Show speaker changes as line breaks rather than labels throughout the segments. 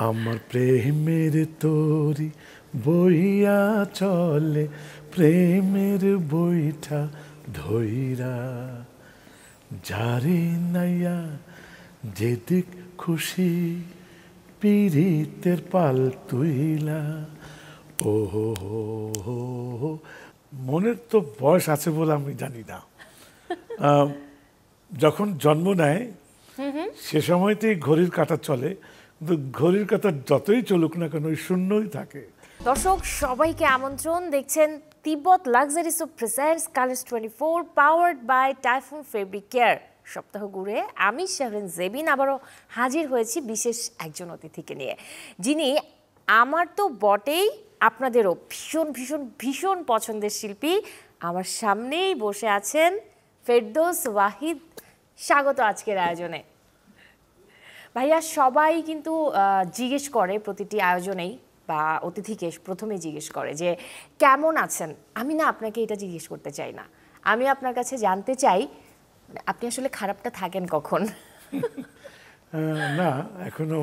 আমার প্রেমের তরি বইয়া চলে প্রেমের বইটা ধইরা যারে নাইয়া যেদিক খুশি পীড়িতের পাল তুইলা। ও মনের তো বয়স আছে বলে আমি জানি না। যখন জন্ম নেয় সে সময়তেই ঘড়ির কাঁটা চলে, কিন্তু ঘড়ির কাঁটা যতই চলুক না কেন ওই শূন্যই থাকে।
দর্শক সবাইকে আমন্ত্রণ, দেখছেন Tibet luxury soap presents Colors 24 powered by Typhoon fabric care. সপ্তাহ ঘুরে আমি শাহরিন জেবিন আবারও হাজির হয়েছি বিশেষ একজন অতিথিকে নিয়ে, যিনি আমার তো বটেই আপনাদেরও ভীষণ ভীষণ ভীষণ পছন্দের শিল্পী। আমার সামনেই বসে আছেন ফেরদৌস ওয়াহিদ। স্বাগত আজকের আয়োজনে। ভাইয়া, সবাই কিন্তু জিজ্ঞেস করে প্রতিটি আয়োজনেই বা অতিথিকে প্রথমে জিজ্ঞেস করে যে কেমন আছেন। আমি না আপনাকে এটা জিজ্ঞেস করতে চাই না, আমি আপনার কাছে জানতে চাই আপনি আসলে খারাপটা থাকেন কখন?
না, এখনো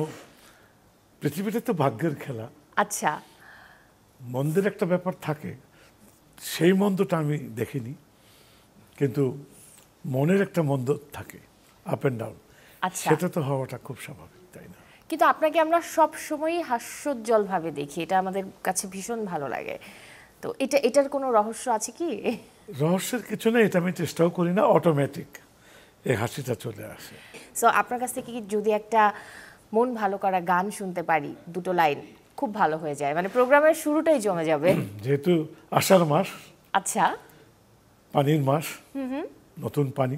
পৃথিবীতে তো ভাগ্যের খেলা।
আচ্ছা,
মন্দের একটা ব্যাপার থাকে, সেই মন্দটা আমি দেখিনি, কিন্তু মনের একটা মন্দ থাকে, আপ অ্যান্ড ডাউন।
আচ্ছা,
সেটা তো হওয়াটা খুব স্বাভাবিক, তাই না?
কিন্তু আপনাকে আমরা সব সময়ই হাস্যোজ্জ্বল ভাবে দেখি, এটা আমাদের কাছে ভীষণ ভালো লাগে। তো এটার কোনো রহস্য আছে কি?
রহস্যের কিছু নেই, এটা আমি চেষ্টাও করি না, অটোমেটিক এই হাসিটা চলে আসে।
সো আপনার কাছ থেকে যদি একটা মন ভালো করা গান শুনতে পারি, দুটো লাইন, খুব ভালো হয়ে যায়, মানে প্রোগ্রামের শুরুটাই জমে যাবে।
যেহেতু আষাঢ় মাস,
আচ্ছা,
পানির মাস, নতুন পানি,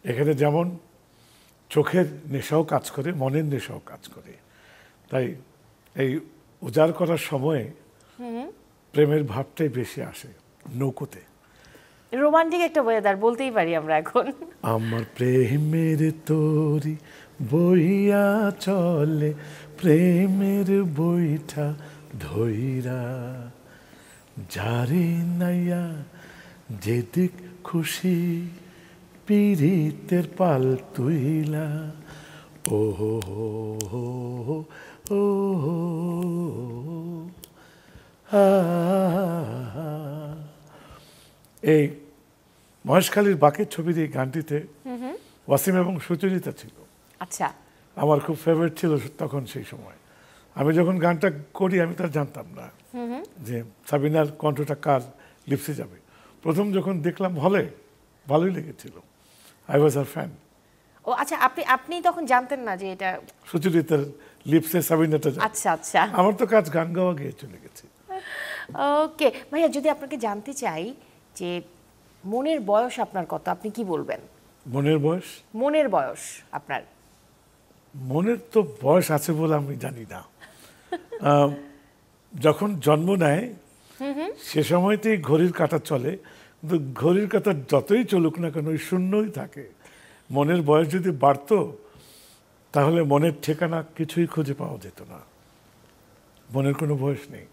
এখানে যেমন চোখের নেশাও কাজ করে, মনের নেশাও কাজ করে, তাই এই উজাড় করার সময়ে প্রেমের ভাবটাই বেশি আসে নৌকোতে।
রোমান্টিক একটা ওয়েদার বলতেই পারি আমরা এখন।
আমার প্রেমের তরি বইয়া চলে প্রেমের বইটা ধইরা যারে নাইয়া যেদিক খুশি পীড়িতের পাল তুইলা। ও ও এই মহেশখালীর বাকের ছবির এই গানটিতে ওয়াসিম এবং সুচরিতা ছিল।
আচ্ছা,
আমার খুব ফেভারিট ছিল তখন। সেই সময় আমি যখন গানটা করি আমি তার জানতাম না যে সাবিনার কণ্ঠটা কার লিপসে যাবে। প্রথম যখন দেখলাম হলে ভালোই লেগেছিল, আই ওয়াজ আর ফ্যান।
ও আচ্ছা, আপনি তখন জানতেন না যে এটা
সুচরিতার লিপসে সাবিনাটা যাবে।
আচ্ছা আচ্ছা,
আমার তো কাজ গান গাওয়া গিয়ে চলে গেছে।
ওকে ভাইয়া, যদি আপনাকে জানতে চাই যে মনের বয়স আপনার কত, আপনি কি বলবেন?
মনের বয়স?
মনের বয়স আপনার?
মনের তো বয়স আছে বলে আমি জানি না। যখন জন্ম নেয় সে সময়তেই ঘড়ির কাঁটা চলে, কিন্তু ঘড়ির কাঁটা যতই চলুক না কেন ওই শূন্যই থাকে। মনের বয়স যদি বাড়তো তাহলে মনের ঠিকানা কিছুই খুঁজে পাওয়া যেত না। মনের কোনো বয়স নেই।